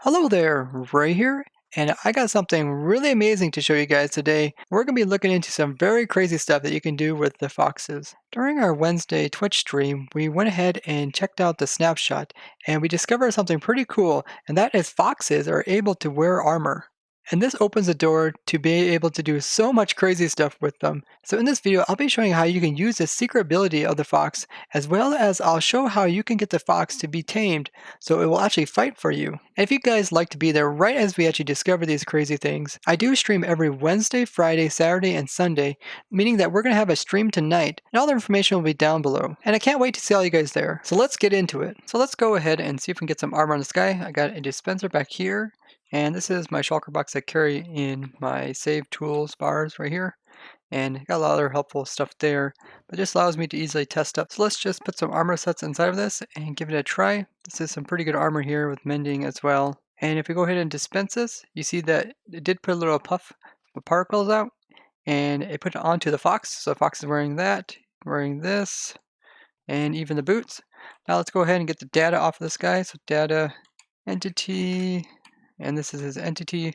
Hello there, Ray here, and I got something really amazing to show you guys today. We're going to be looking into some very crazy stuff that you can do with the foxes. During our Wednesday Twitch stream, we went ahead and checked out the snapshot, and we discovered something pretty cool, and that is foxes are able to wear armor. And this opens the door to be able to do so much crazy stuff with them. So in this video, I'll be showing you how you can use the secret ability of the fox, as well as I'll show how you can get the fox to be tamed so it will actually fight for you. And if you guys like to be there right as we actually discover these crazy things, I do stream every Wednesday, Friday, Saturday, and Sunday, meaning that we're going to have a stream tonight, and all the information will be down below. And I can't wait to see all you guys there. So let's get into it. So let's go ahead and see if we can get some armor on this guy. I got a dispenser back here. And this is my shulker box I carry in my save tools bars right here. And got a lot of other helpful stuff there, but this allows me to easily test up. So let's just put some armor sets inside of this and give it a try. This is some pretty good armor here with mending as well. And if we go ahead and dispense this, you see that it did put a little puff of particles out, and it put it onto the fox. So the fox is wearing that, wearing this, and even the boots. Now let's go ahead and get the data off of this guy. So data, entity, and this is his entity,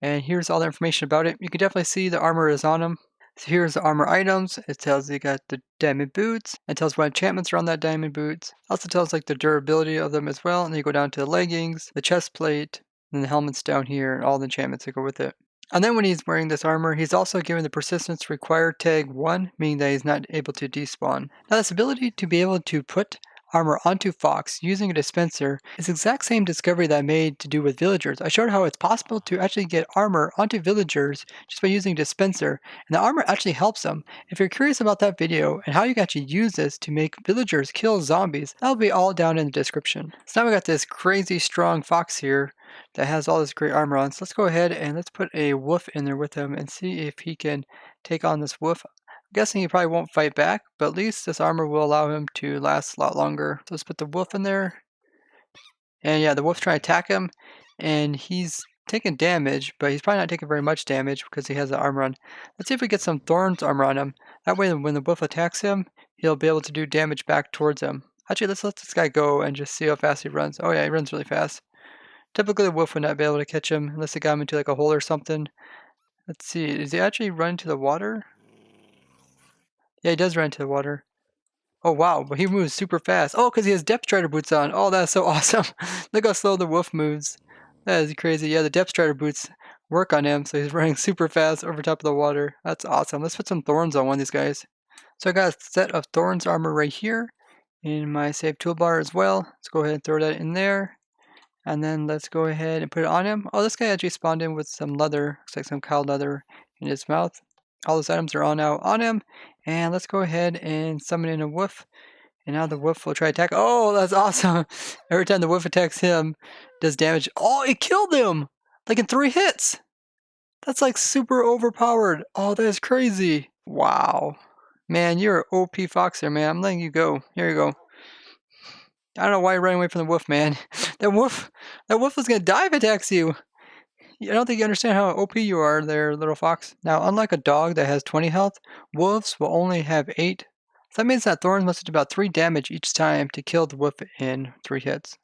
and here's all the information about it. You can definitely see the armor is on him. So here's the armor items. It tells you got the diamond boots. It tells what enchantments are on that diamond boots. Also tells like the durability of them as well. And then you go down to the leggings, the chest plate, and the helmets down here, and all the enchantments that go with it. And then when he's wearing this armor, he's also given the persistence required tag 1, meaning that he's not able to despawn. Now this ability to be able to put armor onto fox using a dispenser is the exact same discovery that I made to do with villagers. I showed how it's possible to actually get armor onto villagers just by using a dispenser, and the armor actually helps them. If you're curious about that video and how you can actually use this to make villagers kill zombies, that'll be all down in the description. So now we got this crazy strong fox here that has all this great armor on. So let's go ahead and let's put a wolf in there with him and see if he can take on this wolf. I'm guessing he probably won't fight back, but at least this armor will allow him to last a lot longer. So let's put the wolf in there. And yeah, the wolf's trying to attack him, and he's taking damage, but he's probably not taking very much damage because he has the armor on. Let's see if we get some thorns armor on him. That way when the wolf attacks him, he'll be able to do damage back towards him. Actually, let's let this guy go and just see how fast he runs. Oh yeah, he runs really fast. Typically the wolf would not be able to catch him unless it got him into like a hole or something. Let's see, does he actually run into the water? Yeah, he does run into the water. Oh wow, but he moves super fast. Oh, because he has depth strider boots on. Oh, that's so awesome. Look how slow the wolf moves. That is crazy. Yeah, the depth strider boots work on him, so he's running super fast over top of the water. That's awesome. Let's put some thorns on one of these guys. So I got a set of thorns armor right here in my save toolbar as well. Let's go ahead and throw that in there. And then let's go ahead and put it on him. Oh, this guy actually spawned in with some leather. Looks like some cow leather in his mouth. All those items are all now on him. And let's go ahead and summon in a wolf. And now the wolf will try to attack. Oh, that's awesome. Every time the wolf attacks him, it does damage. Oh, it killed him! Like in 3 hits! That's like super overpowered. Oh, that is crazy. Wow. Man, you're an OP fox there, man. I'm letting you go. Here you go. I don't know why you're running away from the wolf, man. That wolf is gonna die if it attacks you. I don't think you understand how OP you are there, little fox. Now, unlike a dog that has 20 health, wolves will only have 8. So that means that thorns must do about 3 damage each time to kill the wolf in 3 hits.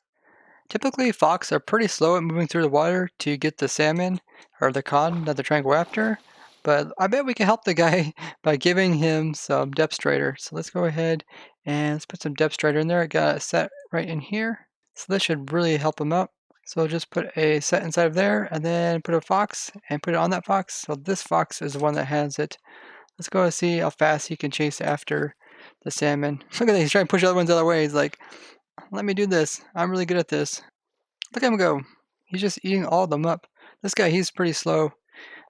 Typically, fox are pretty slow at moving through the water to get the salmon or the cod that they're trying to go after. But I bet we can help the guy by giving him some depth strider. So let's go ahead and let's put some depth strider in there. I got it set right in here. So this should really help him out. So just put a set inside of there and then put a fox and put it on that fox. So this fox is the one that has it. Let's go and see how fast he can chase after the salmon. Look at that, he's trying to push other ones out of the way. He's like, let me do this. I'm really good at this. Look at him go. He's just eating all of them up. This guy, he's pretty slow.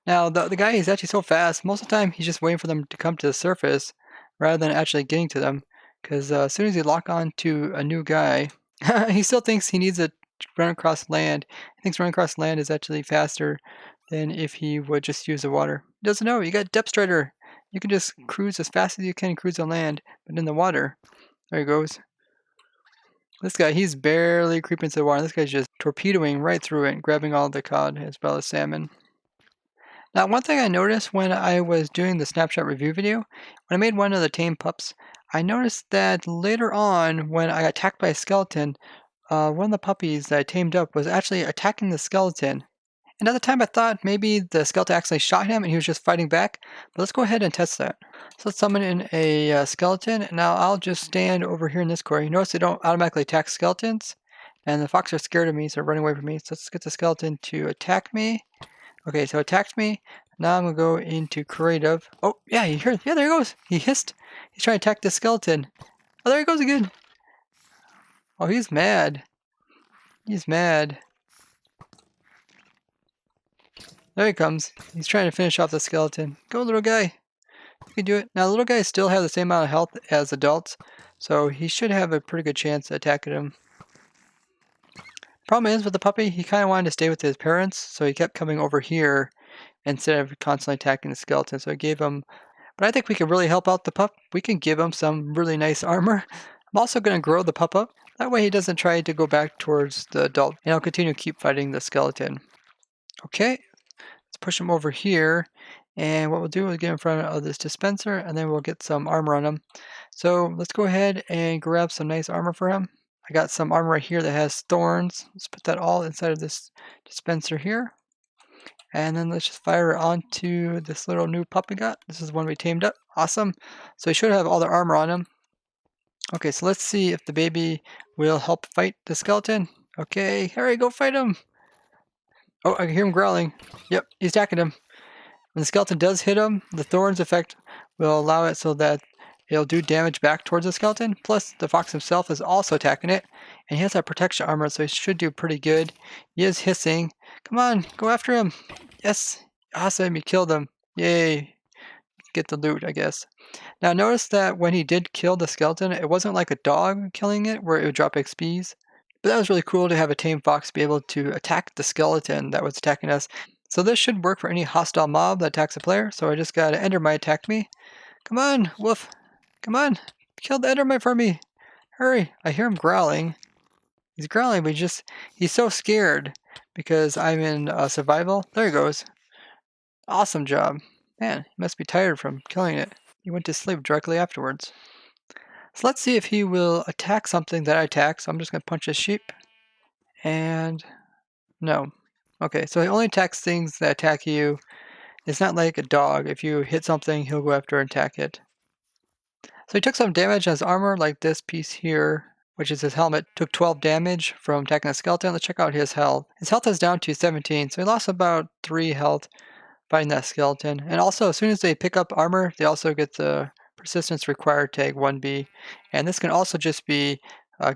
Now, the guy is actually so fast, most of the time he's just waiting for them to come to the surface rather than actually getting to them. Because as soon as you lock on to a new guy, he still thinks he needs to run across land. He thinks running across land is actually faster than if he would just use the water. He doesn't know. You got depth strider. You can just cruise as fast as you can cruise on land, but in the water. There he goes. This guy, he's barely creeping to the water. This guy's just torpedoing right through it and grabbing all the cod as well as salmon. Now, one thing I noticed when I was doing the snapshot review video, when I made one of the tame pups, I noticed that later on when I got attacked by a skeleton, one of the puppies that I tamed up was actually attacking the skeleton. And at the time I thought maybe the skeleton actually shot him and he was just fighting back. But let's go ahead and test that. So let's summon in a skeleton. And now I'll just stand over here in this corner. You notice they don't automatically attack skeletons. And the fox are scared of me, so they're running away from me. So let's get the skeleton to attack me. Okay, so attacked me. Now I'm going to go into creative. Oh, yeah, yeah, there he goes. He hissed. He's trying to attack the skeleton. Oh, there he goes again. Oh, he's mad. He's mad. There he comes. He's trying to finish off the skeleton. Go, little guy. You can do it. Now, the little guys still have the same amount of health as adults, so he should have a pretty good chance at attacking him. Problem is with the puppy, he kind of wanted to stay with his parents, so he kept coming over here instead of constantly attacking the skeleton. So I gave him, but I think we can really help out the pup. We can give him some really nice armor. I'm also going to grow the pup up. That way he doesn't try to go back towards the adult, and I'll continue to keep fighting the skeleton. Okay, let's push him over here. And what we'll do is get in front of this dispenser, and then we'll get some armor on him. So let's go ahead and grab some nice armor for him. I got some armor right here that has thorns. Let's put that all inside of this dispenser here. And then let's just fire it onto this little new pup we got. This is one we tamed up. Awesome. So he should have all the armor on him. Okay, so let's see if the baby will help fight the skeleton. Okay, hurry, go fight him. Oh, I can hear him growling. Yep, he's attacking him. When the skeleton does hit him, the thorns effect will allow it so that it'll do damage back towards the skeleton. Plus, the fox himself is also attacking it. And he has that protection armor, so he should do pretty good. He is hissing. Come on, go after him. Yes, awesome, he killed him. Yay. Get the loot, I guess. Now, notice that when he did kill the skeleton, it wasn't like a dog killing it, where it would drop XPs. But that was really cool to have a tame fox be able to attack the skeleton that was attacking us. So this should work for any hostile mob that attacks a player. So I just got an endermite attacked me. Come on, wolf. Come on. Kill the endermite for me. Hurry. I hear him growling. He's growling, but he's so scared because I'm in survival. There he goes. Awesome job. Man, he must be tired from killing it. He went to sleep directly afterwards. So let's see if he will attack something that I attack. So I'm just going to punch his sheep. And no. Okay, so he only attacks things that attack you. It's not like a dog. If you hit something, he'll go after and attack it. So he took some damage on his armor, like this piece here, which is his helmet. Took 12 damage from attacking the skeleton. Let's check out his health. His health is down to 17, so he lost about 3 health fighting that skeleton. And also, as soon as they pick up armor, they also get the persistence required tag 1B. And this can also just be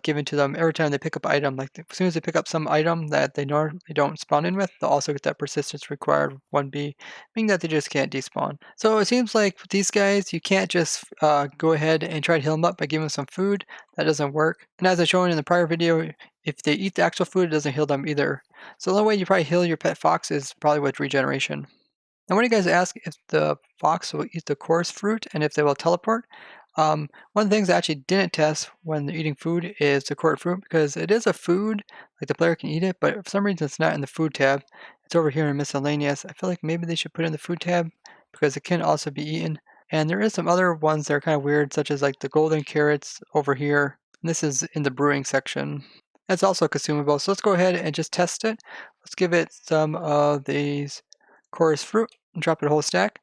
given to them every time they pick up item. Like as soon as they pick up some item that they normally don't spawn in with, they'll also get that persistence required 1B, meaning that they just can't despawn. So it seems like with these guys, you can't just go ahead and try to heal them up by giving them some food. That doesn't work. And as I showed in the prior video, if they eat the actual food, it doesn't heal them either. So the only way you probably heal your pet fox is probably with regeneration. Now when you guys ask if the fox will eat the coarse fruit and if they will teleport, one of the things I actually didn't test when they're eating food is the coarse fruit, because it is a food, like the player can eat it, but for some reason it's not in the food tab. It's over here in miscellaneous. I feel like maybe they should put it in the food tab because it can also be eaten. And there is some other ones that are kind of weird, such as like the golden carrots over here. And this is in the brewing section. That's also consumable. So let's go ahead and just test it. Let's give it some of these coarse fruit and drop it a whole stack.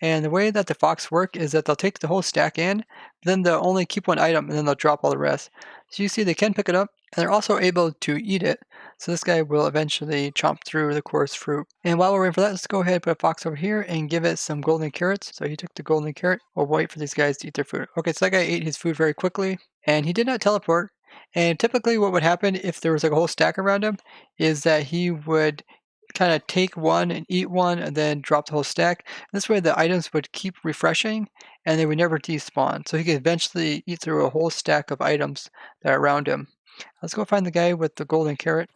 And the way that the fox work is that they'll take the whole stack in, then they'll only keep one item and then they'll drop all the rest. So you see they can pick it up and they're also able to eat it. So this guy will eventually chomp through the coarse fruit. And while we're waiting for that, let's go ahead and put a fox over here and give it some golden carrots. So he took the golden carrot. We'll wait for these guys to eat their food. Okay, so that guy ate his food very quickly and he did not teleport. And typically what would happen if there was like a whole stack around him is that he would kind of take one and eat one and then drop the whole stack. This way the items would keep refreshing and they would never despawn. So he could eventually eat through a whole stack of items that are around him. Let's go find the guy with the golden carrot.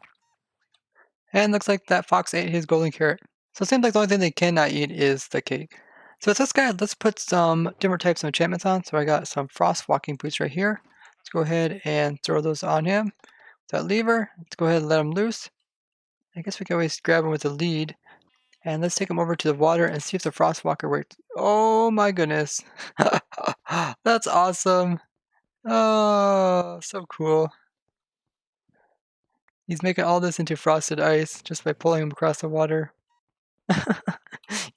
And looks like that fox ate his golden carrot. So it seems like the only thing they cannot eat is the cake. So it's this guy. Let's put some different types of enchantments on. So I got some frost walking boots right here. Let's go ahead and throw those on him. That lever. Let's go ahead and let him loose. I guess we can always grab him with a lead. And let's take him over to the water and see if the Frostwalker worked. Oh my goodness. That's awesome. Oh, so cool. He's making all this into frosted ice just by pulling him across the water.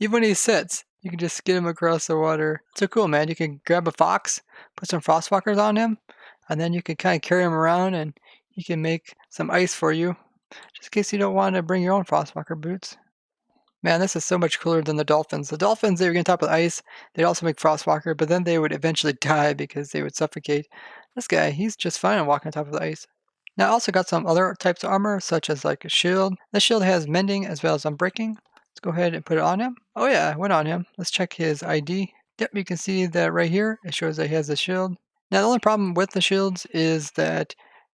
Even when he sits, you can just skid him across the water. It's so cool, man. You can grab a fox, put some frostwalkers on him, and then you can kind of carry him around and he can make some ice for you, just in case you don't want to bring your own frostwalker boots. Man, this is so much cooler than the dolphins. The dolphins, they were on top of the ice. They'd also make frostwalker, but then they would eventually die because they would suffocate. This guy, he's just fine walking on top of the ice. Now I also got some other types of armor, such as like a shield. This shield has mending as well as unbreaking. Let's go ahead and put it on him. Oh yeah, it went on him. Let's check his ID. Yep, you can see that right here. It shows that he has a shield. Now the only problem with the shields is that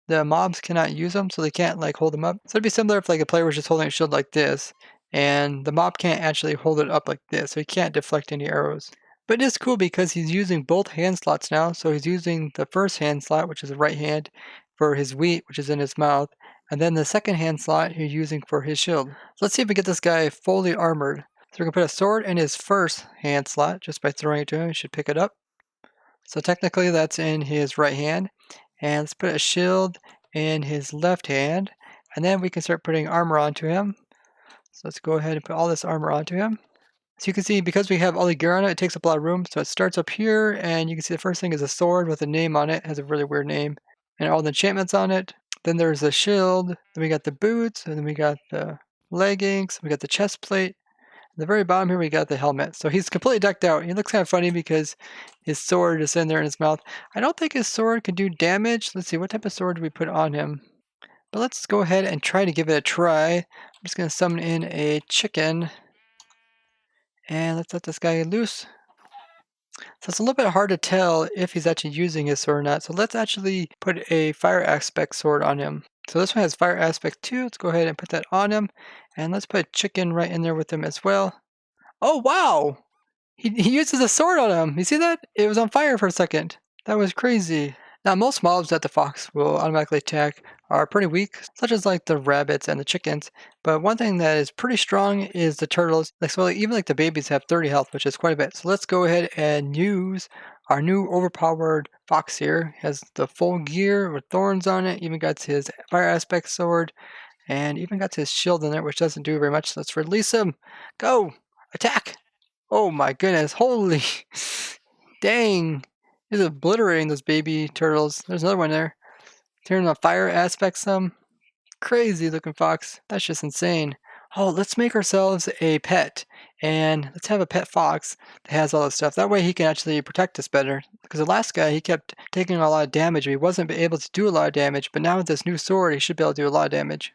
the mobs cannot use them, so they can't like hold them up. So it'd be similar if like a player was just holding a shield like this, and the mob can't actually hold it up like this, so he can't deflect any arrows. But it is cool because he's using both hand slots now, so he's using the first hand slot, which is the right hand, for his wheat, which is in his mouth, and then the second hand slot he's using for his shield. So let's see if we get this guy fully armored. So we're going to put a sword in his first hand slot just by throwing it to him. He should pick it up. So technically that's in his right hand. And let's put a shield in his left hand, and then we can start putting armor onto him. So let's go ahead and put all this armor onto him. So you can see, because we have all the gear on it, it takes up a lot of room. So it starts up here, and you can see the first thing is a sword with a name on it. It has a really weird name. And all the enchantments on it. Then there's the shield. Then we got the boots, and then we got the leggings. We got the chest plate. At the very bottom here, we got the helmet. So he's completely decked out. He looks kind of funny because his sword is in there in his mouth. I don't think his sword can do damage. Let's see, what type of sword do we put on him? But let's go ahead and try to give it a try. I'm just going to summon in a chicken. And let's let this guy loose. So it's a little bit hard to tell if he's actually using his sword or not. So let's actually put a fire aspect sword on him. So this one has fire aspect 2. Let's go ahead and put that on him. And let's put a chicken right in there with him as well. Oh, wow! He uses a sword on him. You see that? It was on fire for a second. That was crazy. Now, most mobs that the fox will automatically attack are pretty weak, such as like the rabbits and the chickens. But one thing that is pretty strong is the turtles. Like, so even like the babies have 30 health, which is quite a bit. So let's go ahead and use our new overpowered fox here. He has the full gear with thorns on it. Even got his fire aspect sword, and even got his shield in there, which doesn't do very much. So let's release him. Go! Attack! Oh my goodness, holy dang. He's obliterating those baby turtles. There's another one there. Turning the fire aspect some. Crazy looking fox. That's just insane. Oh, let's make ourselves a pet. And let's have a pet fox that has all this stuff. That way he can actually protect us better. Because the last guy, he kept taking a lot of damage. He wasn't able to do a lot of damage. But now with this new sword, he should be able to do a lot of damage.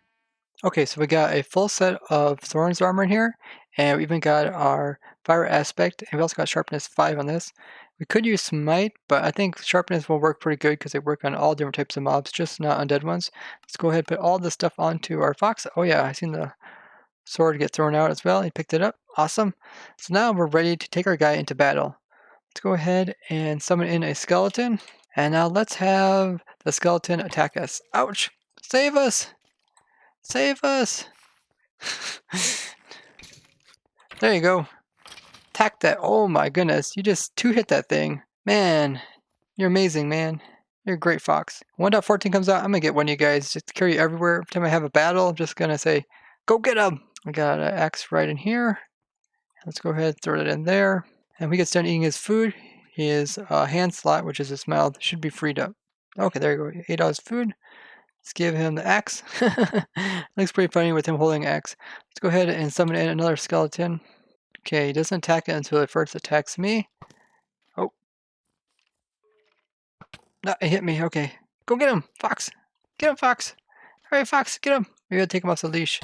Okay, so we got a full set of Thorns armor in here, and we even got our Fire Aspect, and we also got Sharpness 5 on this. We could use Smite, but I think Sharpness will work pretty good because they work on all different types of mobs, just not undead ones. Let's go ahead and put all this stuff onto our fox. Oh yeah, I seen the sword get thrown out as well. He picked it up. Awesome. So now we're ready to take our guy into battle. Let's go ahead and summon in a skeleton, and now let's have the skeleton attack us. Ouch! Save us! Save us! There you go. Attack that. Oh my goodness. You just two-hit that thing. Man, you're amazing, man. You're a great fox. 1.14 comes out, I'm going to get one of you guys. Just carry you everywhere. Every time I have a battle, I'm just going to say, go get him! I got an axe right in here. Let's go ahead and throw it in there. And when he gets done eating his food, his hand slot, which is his mouth, should be freed up. Okay, there you go. He ate all his food. Let's give him the axe. Looks pretty funny with him holding axe. Let's go ahead and summon in another skeleton. Okay, he doesn't attack it until it first attacks me. Oh. No, it hit me. Okay. Go get him, Fox. Get him, Fox. Hurry, Fox, get him. We gotta take him off the leash.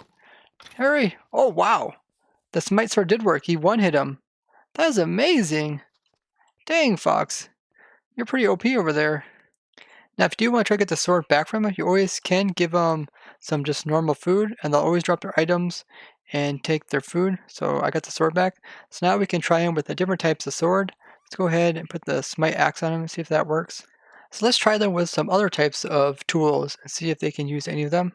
Hurry. Oh, wow. The smite sword did work. He one-hit him. That is amazing. Dang, Fox. You're pretty OP over there. Now, if you do want to try to get the sword back from them, you always can give them some just normal food, and they'll always drop their items and take their food. So I got the sword back. So now we can try them with the different types of sword. Let's go ahead and put the smite axe on them and see if that works. So let's try them with some other types of tools and see if they can use any of them.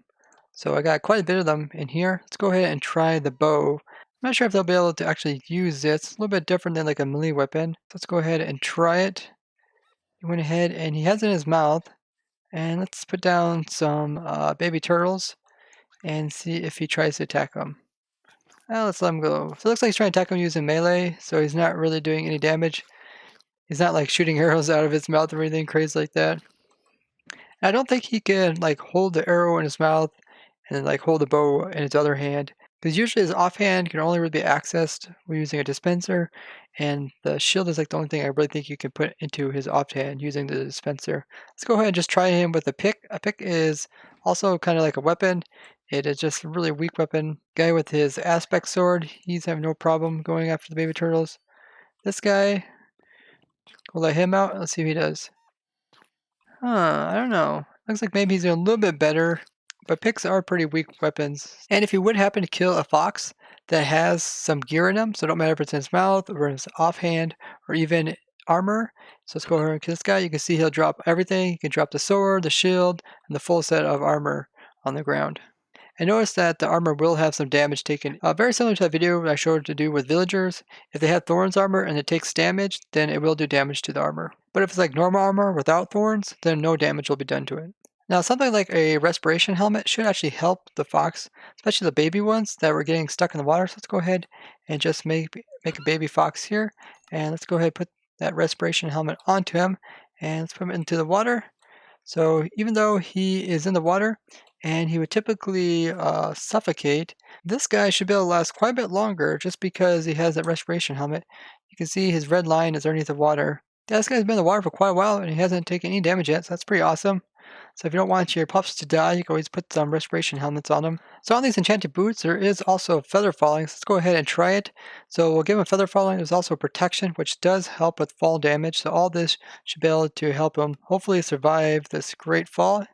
So I got quite a bit of them in here. Let's go ahead and try the bow. I'm not sure if they'll be able to actually use this. It's a little bit different than like a melee weapon. So let's go ahead and try it. He went ahead and he has it in his mouth. And let's put down some baby turtles. and see if he tries to attack him. Let's let him go. So it looks like he's trying to attack him using melee, so he's not really doing any damage. He's not like shooting arrows out of his mouth or anything crazy like that. And I don't think he can like hold the arrow in his mouth and then like hold the bow in his other hand. Because usually his offhand can only really be accessed when using a dispenser, and the shield is like the only thing I really think you can put into his offhand using the dispenser. Let's go ahead and just try him with a pick. A pick is also kind of like a weapon. It is just a really weak weapon. Guy with his aspect sword, he's having no problem going after the baby turtles. This guy, we'll let him out. Let's see if he does. I don't know. Looks like maybe he's doing a little bit better, but picks are pretty weak weapons. And if you would happen to kill a fox that has some gear in him, so it don't matter if it's in his mouth or his offhand or even armor. So let's go ahead and kill this guy. You can see he'll drop everything. He can drop the sword, the shield, and the full set of armor on the ground. And notice that the armor will have some damage taken. Very similar to that video I showed to do with villagers. If they have thorns armor and it takes damage, then it will do damage to the armor. But if it's like normal armor without thorns, then no damage will be done to it. Now something like a respiration helmet should actually help the fox, especially the baby ones that were getting stuck in the water. So let's go ahead and just make a baby fox here. And let's go ahead and put that respiration helmet onto him. And let's put him into the water. So even though he is in the water and he would typically suffocate, this guy should be able to last quite a bit longer just because he has that respiration helmet. You can see his red line is underneath the water. Yeah, this guy's been in the water for quite a while and he hasn't taken any damage yet, so that's pretty awesome. So if you don't want your pups to die, you can always put some respiration helmets on them. So on these enchanted boots, there is also feather falling. So let's go ahead and try it. So we'll give him feather falling. There's also protection, which does help with fall damage. So all this should be able to help him hopefully survive this great fall. I'm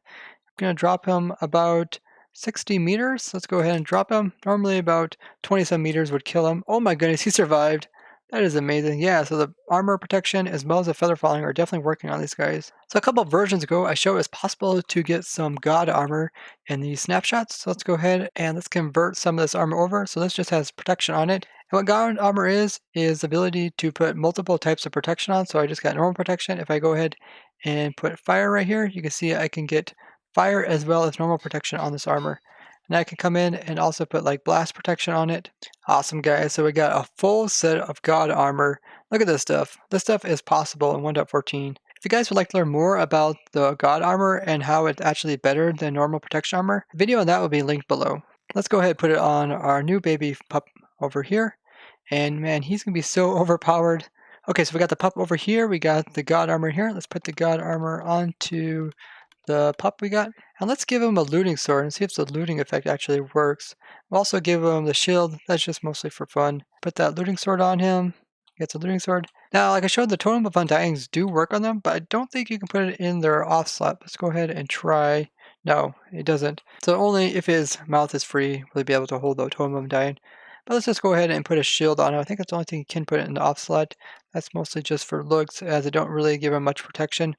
going to drop him about 60 meters. Let's go ahead and drop him. Normally about 20-some meters would kill him. Oh my goodness, he survived. That is amazing. Yeah, so the armor protection as well as the feather falling are definitely working on these guys. So a couple of versions ago, I showed it's possible to get some god armor in these snapshots. So let's go ahead and let's convert some of this armor over. So this just has protection on it. And what god armor is the ability to put multiple types of protection on. So I just got normal protection. If I go ahead and put fire right here, you can see I can get fire as well as normal protection on this armor. And I can come in and also put like blast protection on it. Awesome, guys. So we got a full set of god armor. Look at this stuff. This stuff is possible in 1.14. If you guys would like to learn more about the god armor and how it's actually better than normal protection armor, the video on that will be linked below. Let's go ahead and put it on our new baby pup over here. And man, he's going to be so overpowered. Okay, so we got the pup over here. We got the god armor here. Let's put the god armor onto the pup we got. And let's give him a looting sword and see if the looting effect actually works. We'll also give him the shield. That's just mostly for fun. Put that looting sword on him. Gets a looting sword. Now, like I showed, the Totem of Undyings do work on them, but I don't think you can put it in their off slot. Let's go ahead and try. No, it doesn't. So only if his mouth is free will he be able to hold the Totem of Undying. But let's just go ahead and put a shield on him. I think that's the only thing you can put it in the off slot. That's mostly just for looks, as it don't really give him much protection.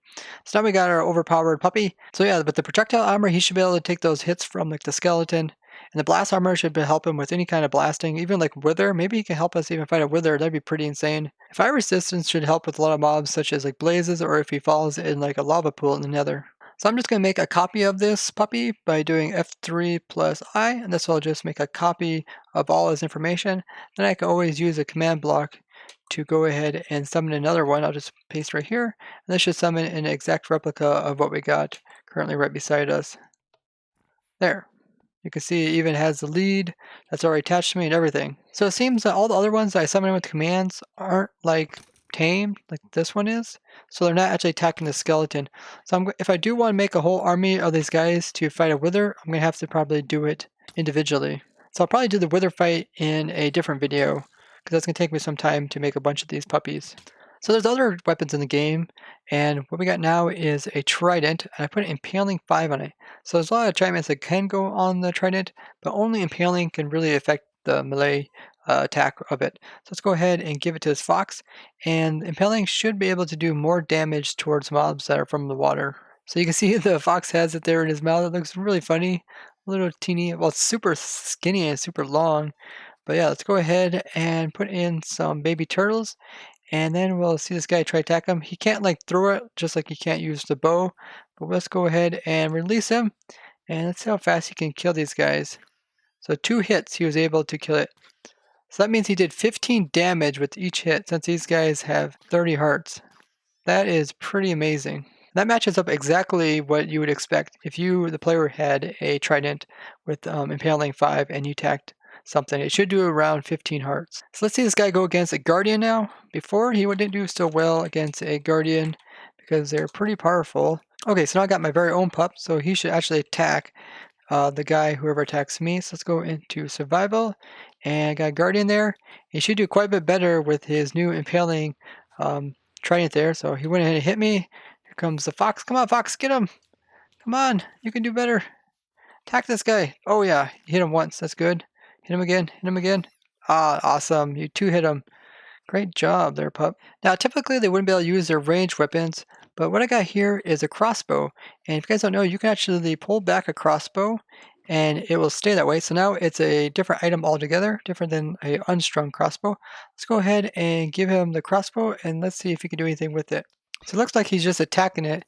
So now we got our overpowered puppy. So yeah, but the projectile armor, he should be able to take those hits from like the skeleton. And the blast armor should help him with any kind of blasting, even like wither. Maybe he can help us even fight a wither. That'd be pretty insane. Fire resistance should help with a lot of mobs, such as like blazes, or if he falls in like a lava pool in the nether. So I'm just going to make a copy of this puppy by doing F3 plus I, and this will just make a copy of all his information. Then I can always use a command block to go ahead and summon another one. I'll just paste right here, and this should summon an exact replica of what we got currently right beside us. There. You can see it even has the lead that's already attached to me and everything. So it seems that all the other ones that I summon with commands aren't like tamed like this one is. So they're not actually attacking the skeleton. So if I do want to make a whole army of these guys to fight a wither, I'm going to have to probably do it individually. So I'll probably do the wither fight in a different video, because that's going to take me some time to make a bunch of these puppies. So there's other weapons in the game, and what we got now is a trident, and I put impaling 5 on it. So there's a lot of enchantments that can go on the trident, but only impaling can really affect the melee attack of it. So let's go ahead and give it to this fox, and impaling should be able to do more damage towards mobs that are from the water. So you can see the fox has it there in his mouth. It looks really funny, a little teeny, well, it's super skinny and super long. But yeah, let's go ahead and put in some baby turtles. And then we'll see this guy try to attack him. He can't like throw it, just like he can't use the bow. But let's go ahead and release him. And let's see how fast he can kill these guys. So 2 hits, he was able to kill it. So that means he did 15 damage with each hit since these guys have 30 hearts. That is pretty amazing. That matches up exactly what you would expect if you, the player, had a trident with impaling 5 and you attacked something. It should do around 15 hearts. So let's see this guy go against a guardian now. Before, he didn't do so well against a guardian because they're pretty powerful. Okay, so now I got my very own pup, so he should actually attack the guy, whoever attacks me. So let's go into survival, and I got a guardian there. He should do quite a bit better with his new impaling trident there. So he went ahead and hit me. Here comes the fox. Come on, fox, get him. Come on, you can do better. Attack this guy. Oh yeah, you hit him once. That's good. Hit him again. Hit him again. Ah, awesome. You 2-hit him. Great job there, pup. Now, typically they wouldn't be able to use their ranged weapons, but what I got here is a crossbow. And if you guys don't know, you can actually pull back a crossbow and it will stay that way. So now it's a different item altogether, different than a unstrung crossbow. Let's go ahead and give him the crossbow and let's see if he can do anything with it. So it looks like he's just attacking it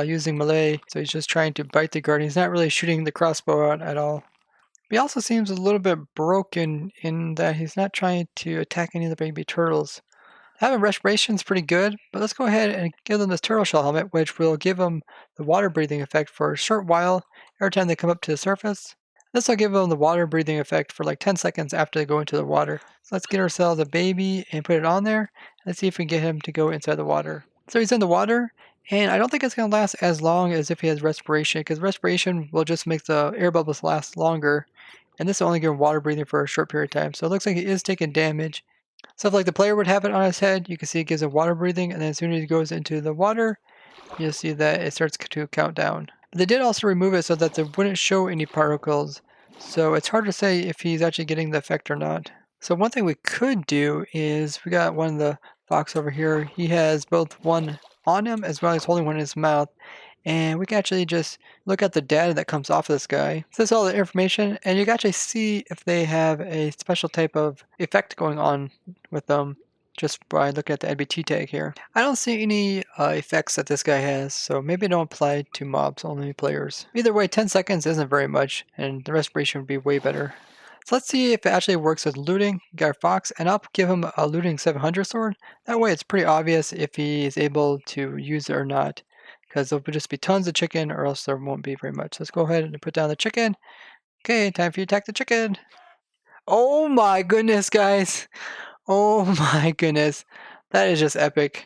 using melee. So he's just trying to bite the guardian. He's not really shooting the crossbow out at all. He also seems a little bit broken in that he's not trying to attack any of the baby turtles. Having respiration is pretty good, but let's go ahead and give them this turtle shell helmet, which will give them the water breathing effect for a short while every time they come up to the surface. This will give them the water breathing effect for like 10 seconds after they go into the water. So let's get ourselves a baby and put it on there. Let's see if we can get him to go inside the water. So he's in the water, and I don't think it's going to last as long as if he has respiration, because respiration will just make the air bubbles last longer. And this will only give him water breathing for a short period of time. So it looks like he is taking damage. So if like the player would have it on his head, you can see it gives him water breathing, and then as soon as he goes into the water, you'll see that it starts to count down. But they did also remove it so that they wouldn't show any particles. So it's hard to say if he's actually getting the effect or not. So one thing we could do is, we got one of the fox over here. He has both one on him as well as holding one in his mouth. And we can actually just look at the data that comes off of this guy. So that's all the information, and you can actually see if they have a special type of effect going on with them just by looking at the NBT tag here. I don't see any effects that this guy has, so maybe it don't apply to mobs, only players. Either way, 10 seconds isn't very much, and the respiration would be way better. So let's see if it actually works with looting. We got our fox, and I'll give him a looting 700 sword. That way it's pretty obvious if he is able to use it or not, because there'll just be tons of chicken or else there won't be very much. Let's go ahead and put down the chicken. Okay, time for you to attack the chicken. Oh my goodness, guys. Oh my goodness. That is just epic.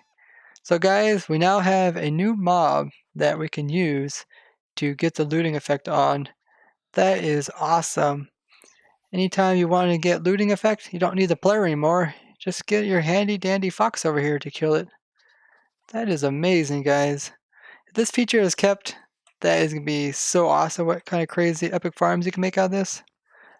So guys, we now have a new mob that we can use to get the looting effect on. That is awesome. Anytime you want to get looting effect, you don't need the player anymore. Just get your handy dandy fox over here to kill it. That is amazing, guys. If this feature is kept, that is going to be so awesome. What kind of crazy epic farms you can make out of this.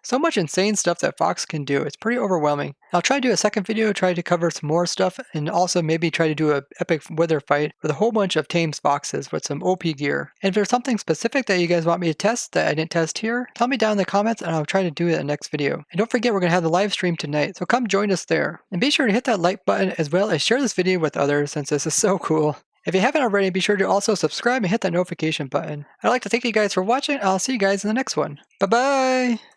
So much insane stuff that Fox can do. It's pretty overwhelming. I'll try to do a second video, try to cover some more stuff, and also maybe try to do an epic wither fight with a whole bunch of tamed foxes with some OP gear. And if there's something specific that you guys want me to test that I didn't test here, tell me down in the comments and I'll try to do it in the next video. And don't forget, we're going to have the live stream tonight, so come join us there. And be sure to hit that like button as well as share this video with others since this is so cool. If you haven't already, be sure to also subscribe and hit that notification button. I'd like to thank you guys for watching. I'll see you guys in the next one. Bye-bye!